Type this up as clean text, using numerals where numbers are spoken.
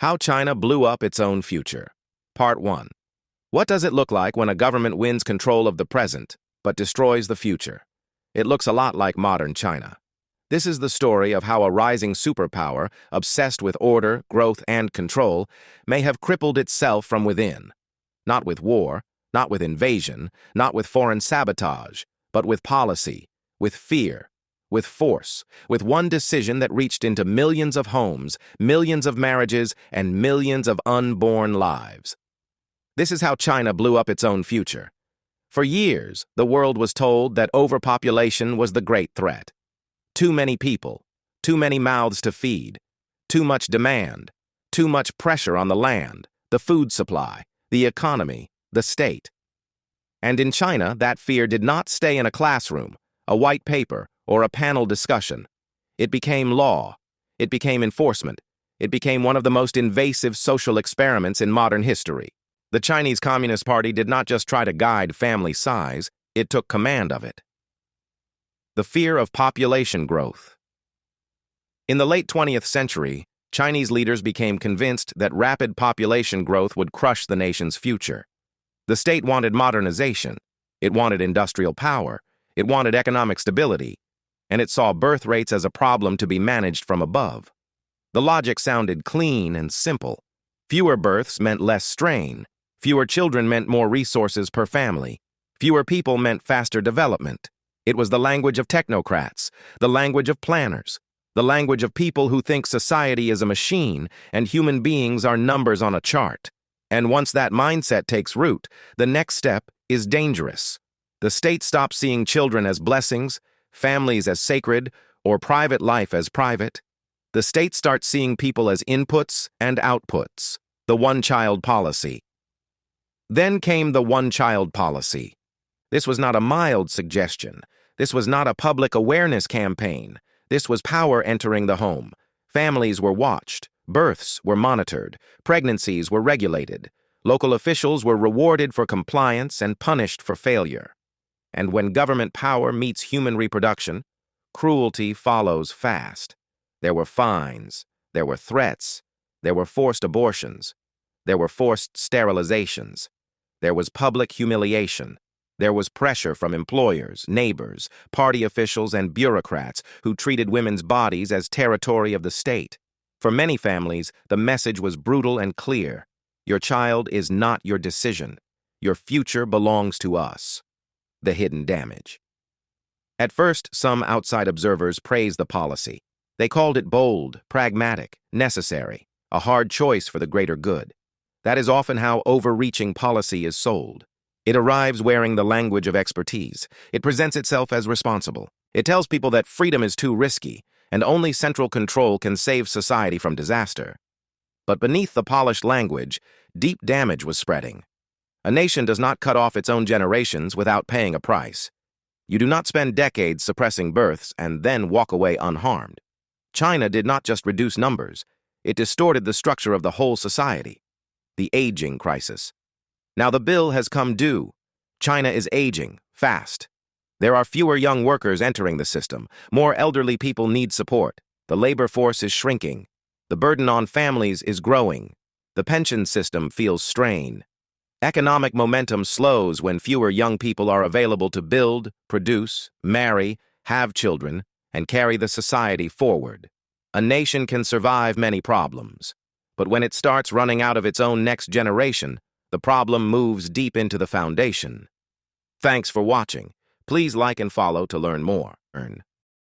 How China Blew Up Its Own Future. Part 1. What does it look like when a government wins control of the present, but destroys the future? It looks a lot like modern China. This is the story of how a rising superpower, obsessed with order, growth, and control, may have crippled itself from within. Not with war, not with invasion, not with foreign sabotage, but with policy, with fear, with force, with one decision that reached into millions of homes, millions of marriages, and millions of unborn lives. This is how China blew up its own future. For years, the world was told that overpopulation was the great threat. Too many people, too many mouths to feed, too much demand, too much pressure on the land, the food supply, the economy, the state. And in China, that fear did not stay in a classroom, a white paper, or a panel discussion. It became law. It became enforcement. It became one of the most invasive social experiments in modern history. The Chinese Communist Party did not just try to guide family size, it took command of it. The fear of population growth. In the late 20th century, Chinese leaders became convinced that rapid population growth would crush the nation's future. The state wanted modernization, it wanted industrial power, it wanted economic stability, and it saw birth rates as a problem to be managed from above. The logic sounded clean and simple. Fewer births meant less strain. Fewer children meant more resources per family. Fewer people meant faster development. It was the language of technocrats, the language of planners, the language of people who think society is a machine and human beings are numbers on a chart. And once that mindset takes root, the next step is dangerous. The state stops seeing children as blessings, families as sacred, or private life as private. The state starts seeing people as inputs and outputs, the one-child policy. Then came the one-child policy. This was not a mild suggestion. This was not a public awareness campaign. This was power entering the home. Families were watched. Births were monitored. Pregnancies were regulated. Local officials were rewarded for compliance and punished for failure. And when government power meets human reproduction, cruelty follows fast. There were fines. There were threats. There were forced abortions. There were forced sterilizations. There was public humiliation. There was pressure from employers, neighbors, party officials, and bureaucrats who treated women's bodies as territory of the state. For many families, the message was brutal and clear. Your child is not your decision. Your future belongs to us. The hidden damage. At first, some outside observers praised the policy. They called it bold, pragmatic, necessary, a hard choice for the greater good. That is often how overreaching policy is sold. It arrives wearing the language of expertise. It presents itself as responsible. It tells people that freedom is too risky, and only central control can save society from disaster. But beneath the polished language, deep damage was spreading. A nation does not cut off its own generations without paying a price. You do not spend decades suppressing births and then walk away unharmed. China did not just reduce numbers, it distorted the structure of the whole society. The aging crisis. Now the bill has come due. China is aging, fast. There are fewer young workers entering the system. More elderly people need support. The labor force is shrinking. The burden on families is growing. The pension system feels strain. Economic momentum slows when fewer young people are available to build, produce, marry, have children, and carry the society forward. A nation can survive many problems. But when it starts running out of its own next generation, the problem moves deep into the foundation. Thanks for watching. Please like and follow to learn more.